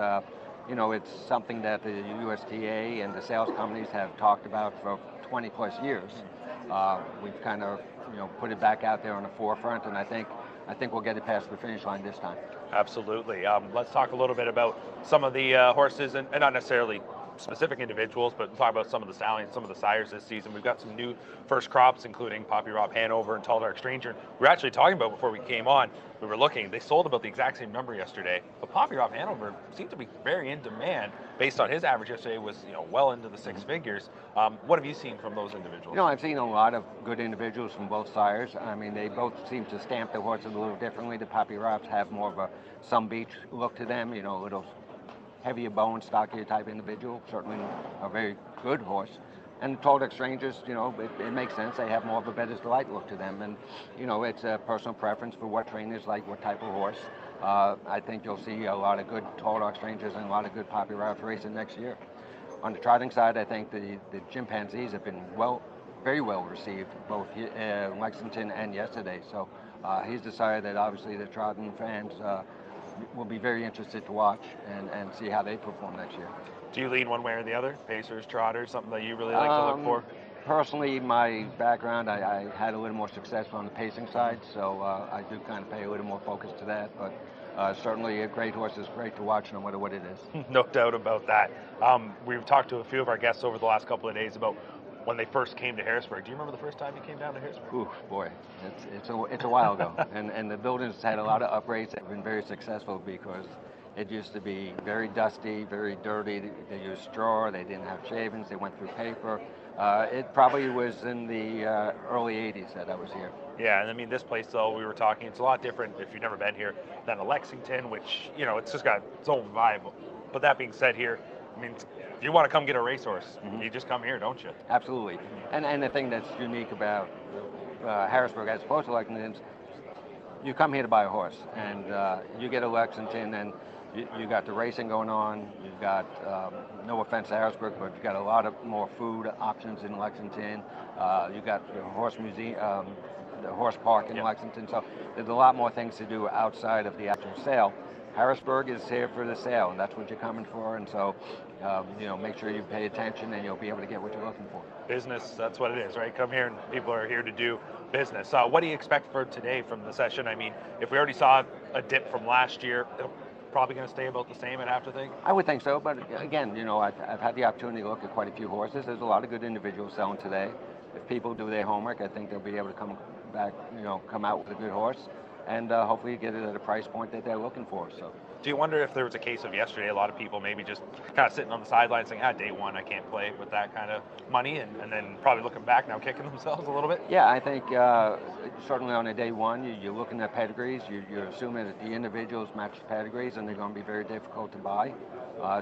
it's something that the USTA and the sales companies have talked about for 20 plus years. We've kind of, put it back out there on the forefront, and I think we'll get it past the finish line this time. Absolutely. Let's talk a little bit about some of the horses, and not necessarily specific individuals, but talk about some of the stallions, some of the sires this season. We've got some new first crops, including Poppy Rob Hanover and Tall Dark Stranger. We were actually talking about before we came on, we were looking, they sold about the exact same number yesterday, but Poppy Rob Hanover seemed to be very in demand based on his average yesterday was well into the 6 figures. What have you seen from those individuals? I've seen a lot of good individuals from both sires. I mean, they both seem to stamp their horses a little differently. The Poppy Robs have more of a some beach look to them, a little heavier bone, stockier type individual, certainly a very good horse. And Tall Dark Strangers, it makes sense. They have more of a Bettor's Delight look to them. And, it's a personal preference for what trainers like, what type of horse. I think you'll see a lot of good Tall Dark Strangers and a lot of good Poppy Robs racing next year. On the trotting side, I think the chimpanzees have been very well received, both in Lexington and yesterday. So he's decided that obviously the trotting fans will be very interested to watch and see how they perform next year. Do you lean one way or the other? Pacers, trotters, something that you really like to look for? Personally, my background, I had a little more success on the pacing side, so I do kind of pay a little more focus to that. But certainly, a great horse is great to watch, no matter what it is. No doubt about that. We've talked to a few of our guests over the last couple of days about when they first came to Harrisburg. Do you remember the first time you came down to Harrisburg? Ooh, boy, it's a while ago, and the building's had a lot of upgrades that have been very successful because it used to be very dusty, very dirty. They used straw. They didn't have shavings. They went through paper. It probably was in the early 80s that I was here. Yeah, and I mean, this place, though, we were talking, it's a lot different if you've never been here than a Lexington, which, you know, it's just got its own vibe. But that being said here, I mean, if you want to come get a racehorse, you just come here, don't you? Absolutely. And the thing that's unique about Harrisburg as opposed to Lexington is you come here to buy a horse, and you get a Lexington, and you got the racing going on. You've got, no offense to Harrisburg, but you've got a lot of more food options in Lexington. You got the horse museum, the horse park in Lexington. So there's a lot more things to do outside of the actual sale. Harrisburg is here for the sale, and that's what you're coming for. And so, you know, make sure you pay attention, and you'll be able to get what you're looking for. Business, that's what it is, right? Come here, and people are here to do business. What do you expect for today from the session? I mean, if we already saw a dip from last year, probably going to stay about the same, I'd have to think? I would think so, but again, you know, I've had the opportunity to look at quite a few horses. There's a lot of good individuals selling today. If people do their homework, I think they'll be able to come back, you know, come out with a good horse, and hopefully get it at a price point that they're looking for. So. Do you wonder if there was a case of yesterday, a lot of people maybe just kind of sitting on the sidelines saying, day one, I can't play with that kind of money, and then probably looking back now kicking themselves a little bit? Yeah, I think certainly on a day one, you're looking at pedigrees. You're assuming that the individuals match the pedigrees, and they're going to be very difficult to buy.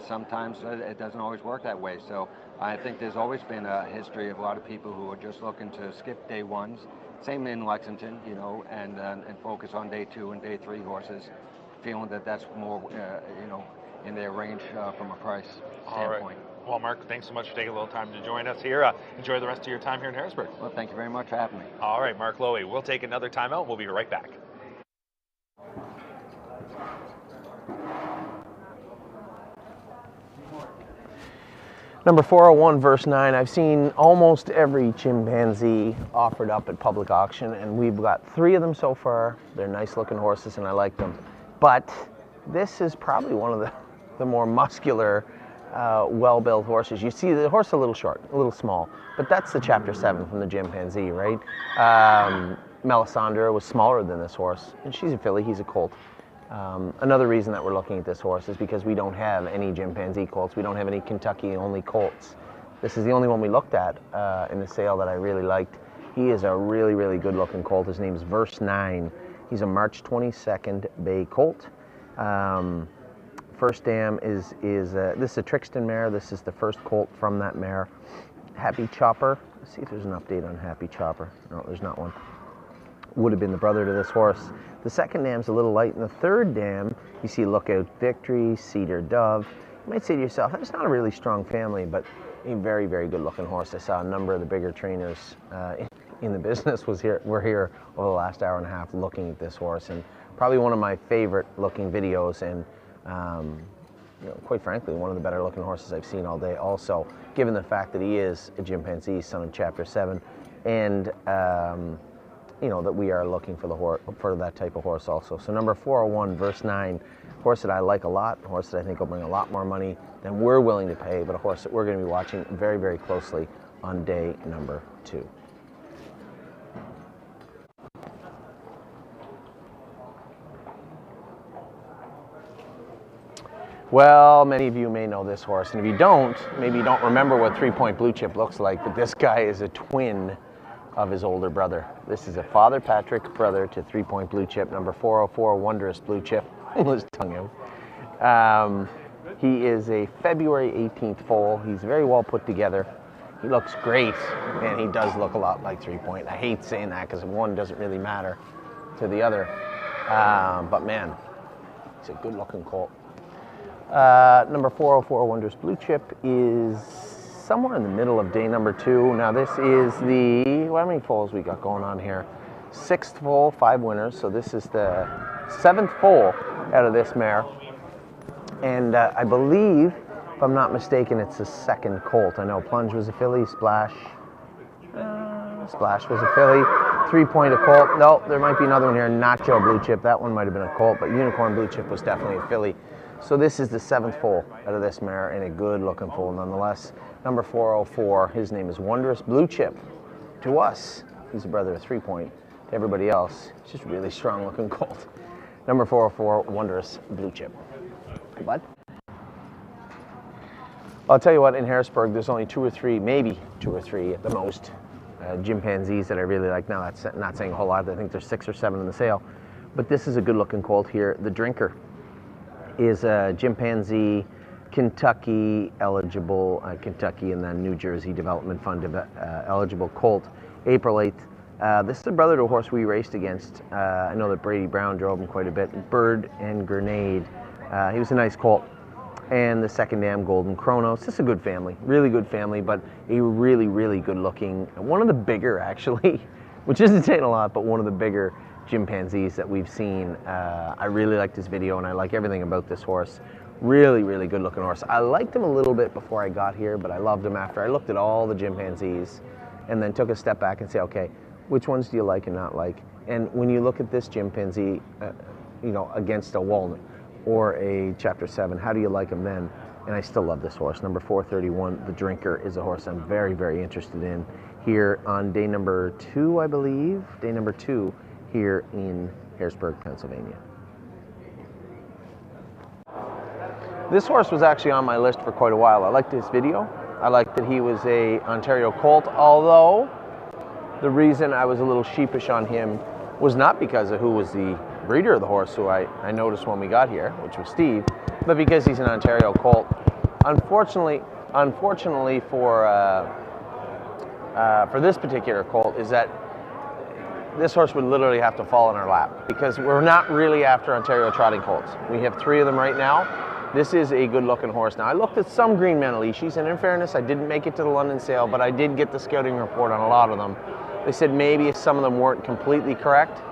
Sometimes it doesn't always work that way. So I think there's always been a history of a lot of people who are just looking to skip day ones. Same in Lexington, you know, and focus on day two and day three horses, feeling that that's more, you know, in their range from a price standpoint. All right. Well, Mark, thanks so much for taking a little time to join us here. Enjoy the rest of your time here in Harrisburg. Well, thank you very much for having me. All right, Mark Lowy. We'll take another timeout. We'll be right back. Number 401, verse 9. I've seen almost every chimpanzee offered up at public auction, and we've got 3 of them so far. They're nice looking horses, and I like them. But this is probably one of the more muscular, well-built horses. You see the horse a little short, a little small, but that's the chapter 7 from the chimpanzee, right? Melisandre was smaller than this horse, and she's a filly, he's a colt. Another reason that we're looking at this horse is because we don't have any chimpanzee colts. We don't have any Kentucky-only colts. This is the only one we looked at in the sale that I really liked. He is a really, really good-looking colt. His name is Verse 9. He's a March 22nd Bay colt. First dam is this is a Trixton mare. This is the first colt from that mare. Happy Chopper. Let's see if there's an update on Happy Chopper. No, there's not one. Would have been the brother to this horse. The second dam's a little light. In the third dam, you see Lookout Victory, Cedar Dove. You might say to yourself, that's not a really strong family, but a very, very good looking horse. I saw a number of the bigger trainers in the business were here over the last hour and a half looking at this horse, and probably one of my favorite looking videos, and you know, quite frankly, one of the better looking horses I've seen all day also, given the fact that he is a chimpanzee, son of chapter 7, and you know, that we are looking for that type of horse also. So number 401, verse 9, horse that I like a lot, a horse that I think will bring a lot more money than we're willing to pay, but a horse that we're going to be watching very, very closely on day number 2. Well, many of you may know this horse, and if you don't, maybe you don't remember what 3 Point Blue Chip looks like, but this guy is a twin of his older brother. This is a Father Patrick brother to 3 Point Blue Chip, number 404, Wondrous Blue Chip. His tongue out. He is a February 18th foal. He's very well put together. He looks great, and he does look a lot like 3 Point. I hate saying that because one doesn't really matter to the other, but man, he's a good looking colt. Number 404, Wondrous Blue Chip, is somewhere in the middle of day number 2. Now this is how many foals we got going on here? 6th foal, 5 winners. So this is the 7th foal out of this mare. And I believe, if I'm not mistaken, it's the 2nd colt. I know Plunge was a filly, Splash Splash was a filly. 3-point a colt. No, there might be another one here. Nacho Blue Chip. That one might have been a colt, but Unicorn Blue Chip was definitely a filly. So this is the 7th foal out of this mare, and a good-looking foal nonetheless. Number 404. His name is Wondrous Blue Chip. To us, he's a brother of 3-point. To everybody else, it's just a really strong-looking colt. Number 404, Wondrous Blue Chip. But I'll tell you what, in Harrisburg, there's only 2 or 3, maybe 2 or 3 at the most, chimpanzees that I really like. Now, that's not saying a whole lot. I think there's 6 or 7 in the sale. But this is a good-looking colt here. The Drinker is a chimpanzee, Kentucky eligible, Kentucky and then New Jersey Development Fund eligible colt, April 8th. This is a brother to a horse we raced against. I know that Brady Brown drove him quite a bit. Bird and Grenade. He was a nice colt. And the second dam, Golden Chronos. This is a good family, really good family, but a really, really good looking, one of the bigger actually, which isn't saying a lot, but one of the bigger chimpanzees that we've seen. I really liked this video and I like everything about this horse. Really, really good looking horse. I liked him a little bit before I got here, but I loved him after I looked at all the chimpanzees and then took a step back and say, okay, which ones do you like and not like? And when you look at this chimpanzee, you know, against a walnut or a Chapter 7, how do you like him then? And I still love this horse. Number 431, The Drinker, is a horse I'm very, very interested in here on day number 2, I believe. Day number 2 here in Harrisburg, Pennsylvania. This horse was actually on my list for quite a while. I liked his video. I liked that he was a Ontario colt, although the reason I was a little sheepish on him was not because of who was the breeder of the horse, who I noticed when we got here, which was Steve, but because he's an Ontario colt. Unfortunately for this particular colt is that this horse would literally have to fall in our lap because we're not really after Ontario trotting colts. We have 3 of them right now. This is a good-looking horse. Now, I looked at some Green Mentalishis, and in fairness, I didn't make it to the London sale, but I did get the scouting report on a lot of them. They said maybe some of them weren't completely correct,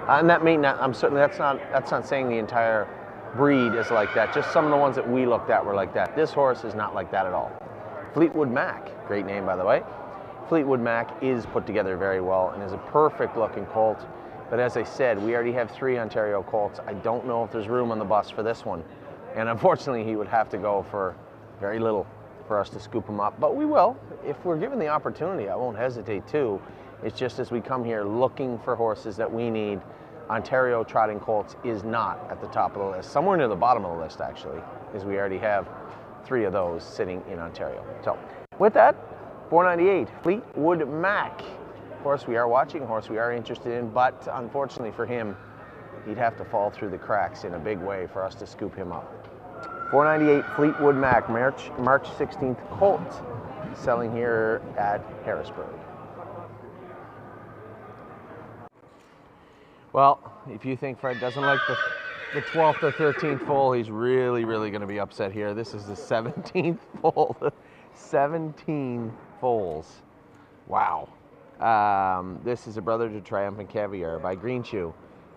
and that may not. That's not saying the entire breed is like that. Just some of the ones that we looked at were like that. This horse is not like that at all. Fleetwood Mac, great name by the way. Fleetwood Mac is put together very well and is a perfect-looking colt. But as I said, we already have 3 Ontario colts. I don't know if there's room on the bus for this one. And unfortunately, he would have to go for very little for us to scoop him up. But we will. If we're given the opportunity, I won't hesitate to. It's just as we come here looking for horses that we need, Ontario trotting colts is not at the top of the list. Somewhere near the bottom of the list, actually, as we already have 3 of those sitting in Ontario. So with that, 498, Fleetwood Mac. Horse we are watching, horse we are interested in, but unfortunately for him, he'd have to fall through the cracks in a big way for us to scoop him up. 498 Fleetwood Mac, March 16th colt, selling here at Harrisburg. Well, if you think Fred doesn't like the 12th or 13th foal, he's really, really going to be upset here. This is the 17th foal. 17 foals. Wow. This is a brother to Triumphant Caviar by Green Shoe.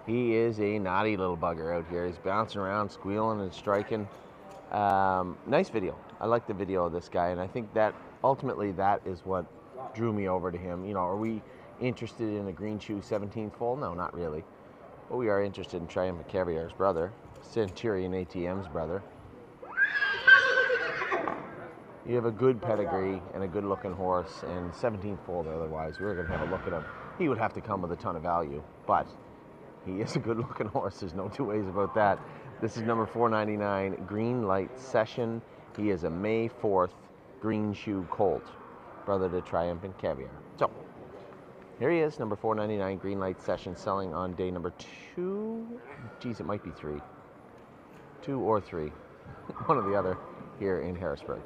He is a naughty little bugger out here. He's bouncing around, squealing and striking. Nice video. I like the video of this guy, and I think that ultimately that is what drew me over to him. You know, are we interested in a Green Shoe 17th foal? No, not really. But we are interested in Triumphant Caviar's brother, Centurion ATM's brother. You have a good pedigree and a good-looking horse, and 17th foal otherwise. We're going to have a look at him. He would have to come with a ton of value, but he is a good-looking horse. There's no 2 ways about that. This is number 499, Green Light Session. He is a May 4th Green Shoe colt, brother to Triumphant Caviar. So, here he is, number 499, Green Light Session, selling on day number 2. Geez, it might be 3. 2 or 3. One or the other here in Harrisburg.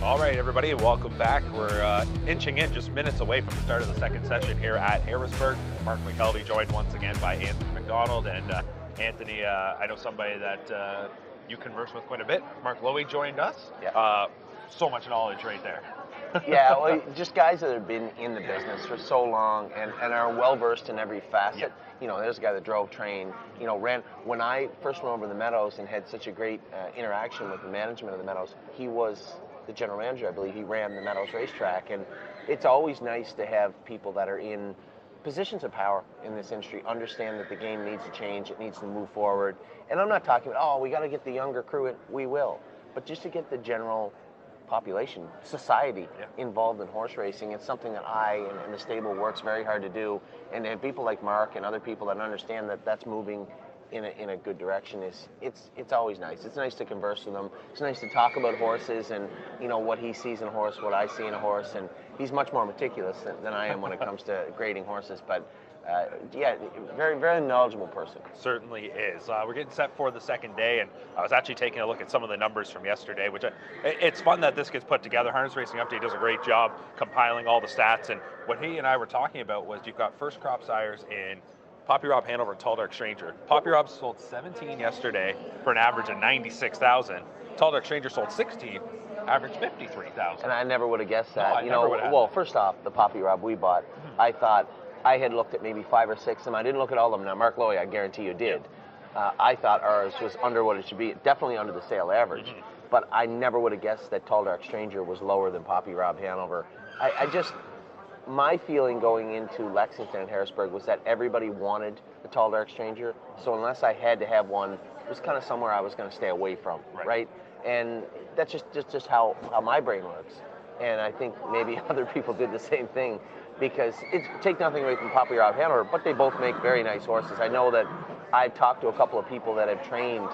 All right, everybody, welcome back. We're inching in just minutes away from the start of the second session here at Harrisburg. Mark McKelvey joined once again by Anthony McDonald. And Anthony, I know somebody that you converse with quite a bit. Mark Lowy joined us. Yeah. so much knowledge right there. Yeah, well, just guys that have been in the business for so long and are well versed in every facet. Yep. You know, there's a guy that drove, trained, you know, ran. When I first went over to the Meadows and had such a great interaction with the management of the Meadows, he was the general manager, I believe. He ran the Meadows racetrack, and it's always nice to have people that are in positions of power in this industry understand that the game needs to change, it needs to move forward. And I'm not talking about, oh, we got to get the younger crew in. We will. But just to get the general population, society involved in horse racing, it's something that I and the stable works very hard to do. And to have people like Mark and other people that understand that that's moving in a good direction it's always nice. It's nice to converse with him. It's nice to talk about horses and, you know, what he sees in a horse, what I see in a horse, and he's much more meticulous than I am when it comes to grading horses. But yeah, very, very knowledgeable person. Certainly is. We're getting set for the second day, and I was actually taking a look at some of the numbers from yesterday, which it's fun that this gets put together. Harness Racing Update does a great job compiling all the stats, and what he and I were talking about was you've got first crop sires in Poppy Rob Hanover and Tall Dark Stranger. Poppy Rob sold 17 yesterday for an average of 96,000. Tall Dark Stranger sold 16, average 53,000. And I never would have guessed that. No, you know, well, first off, the Poppy Rob we bought, I thought I had looked at maybe 5 or 6 of them. I didn't look at all of them. Now, Mark Lowy, I guarantee you did. I thought ours was under what it should be, definitely under the sale average. But I never would have guessed that Tall Dark Stranger was lower than Poppy Rob Hanover. My feeling going into Lexington and Harrisburg was that everybody wanted the Tall Dark Stranger. So unless I had to have one, it was kind of somewhere I was going to stay away from, right? And that's just how my brain works. And I think maybe other people did the same thing, because take nothing away from Poppy Rob Hanover, but they both make very nice horses. I know that I've talked to a couple of people that have trained,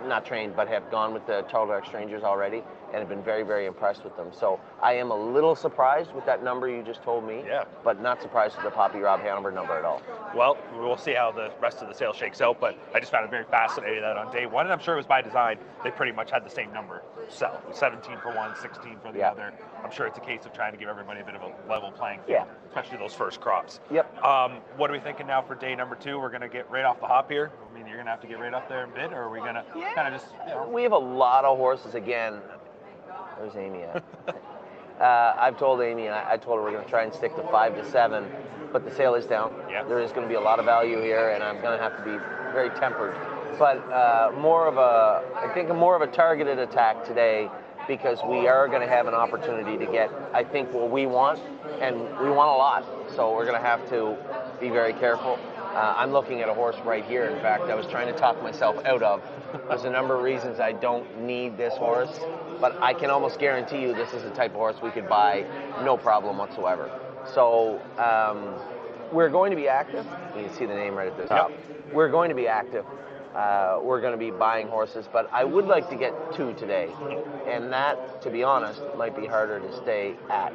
not trained, but have gone with the Tall Dark Strangers already and have been very, very impressed with them. So I am a little surprised with that number you just told me, but not surprised with the Poppy Rob Hanover number at all. Well, we'll see how the rest of the sale shakes out, but I just found it very fascinating that on day one, and I'm sure it was by design, they pretty much had the same number sell. 17 for one, 16 for the other. I'm sure it's a case of trying to give everybody a bit of a level playing field, especially those first crops. What are we thinking now for day number 2? We're going to get right off the hop here. I mean, you're going to have to get right up there and bid, or are we going to kind of just, you know? We have a lot of horses again. Where's Amy at? I've told Amy, I told her we're going to try and stick to 5 to 7, but the sale is down. There is going to be a lot of value here, and I'm going to have to be very tempered. But I think more of a targeted attack today, because we are going to have an opportunity to get, I think, what we want, and we want a lot. So we're going to have to be very careful. I'm looking at a horse right here. In fact, I was trying to talk myself out of. There's a number of reasons I don't need this horse, but I can almost guarantee you this is the type of horse we could buy no problem whatsoever. So we're going to be active. You can see the name right at the top. We're going to be active. We're going to be buying horses, but I would like to get 2 today. And that, to be honest, might be harder to stay at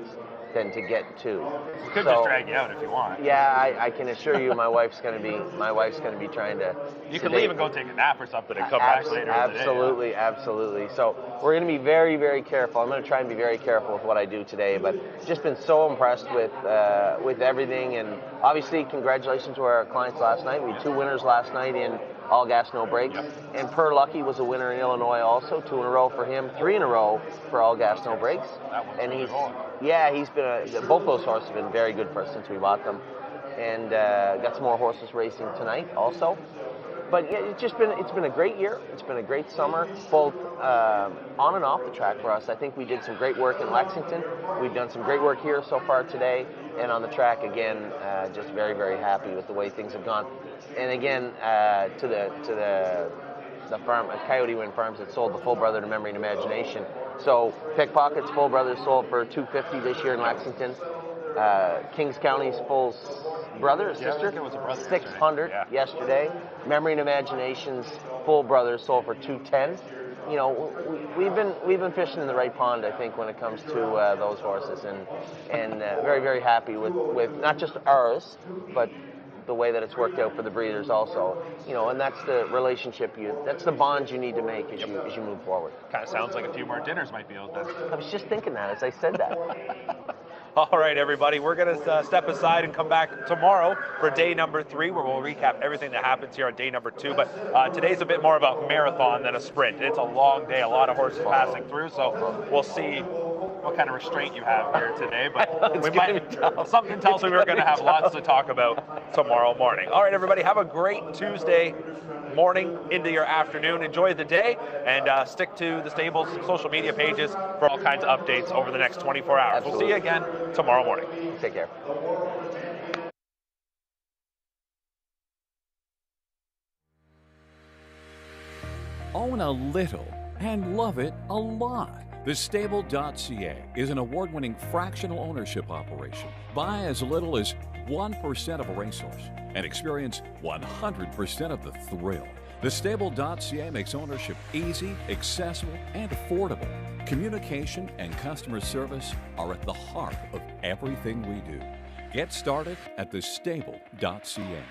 than to get 2. We could just drag you out if you want. Yeah, I can assure you my wife's going to be trying to. You can leave and go take a nap or something and come back later. Absolutely, absolutely. So we're going to be very, very careful. I'm going to try and be very careful with what I do today, but just been so impressed with everything. And obviously, congratulations to our clients last night. We had 2 winners last night in all gas, no brakes. And Per Lucky was a winner in Illinois also, 2 in a row for him, 3 in a row for all gas, no brakes. And he's been both those horses have been very good for us since we bought them. And got some more horses racing tonight also. But yeah, it's been a great year. It's been a great summer, both on and off the track for us. I think we did some great work in Lexington. We've done some great work here so far today, and on the track again, just very, very happy with the way things have gone. And again, to the farm, Coyote Wind Farms, that sold the full brother to Memory and Imagination. So Pickpocket's full brother sold for $250 this year in Lexington. Kings County's full brother, sister, $600 yesterday. Memory and Imagination's full brother sold for $210. You know, we've been fishing in the right pond, I think, when it comes to those horses, and very, very happy with not just ours, but the way that it's worked out for the breeders also. You know, and that's the relationship that's the bond you need to make as you move forward. Kind of sounds like a few more dinners might be out there. I was just thinking that as I said that. All right, everybody, we're going to step aside and come back tomorrow for day number 3, where we'll recap everything that happens here on day number 2. But today's a bit more of a marathon than a sprint. It's a long day, a lot of horses passing through, so we'll see what kind of restraint you have here today. But something tells me we're going to have lots to talk about tomorrow morning. All right, everybody, have a great Tuesday morning into your afternoon. Enjoy the day, and stick to the Stable's social media pages for all kinds of updates over the next 24 hours. Absolutely. We'll see you again tomorrow morning. Take care. Own a little and love it a lot. TheStable.ca is an award-winning fractional ownership operation. Buy as little as 1% of a racehorse and experience 100% of the thrill. TheStable.ca makes ownership easy, accessible, and affordable. Communication and customer service are at the heart of everything we do. Get started at TheStable.ca.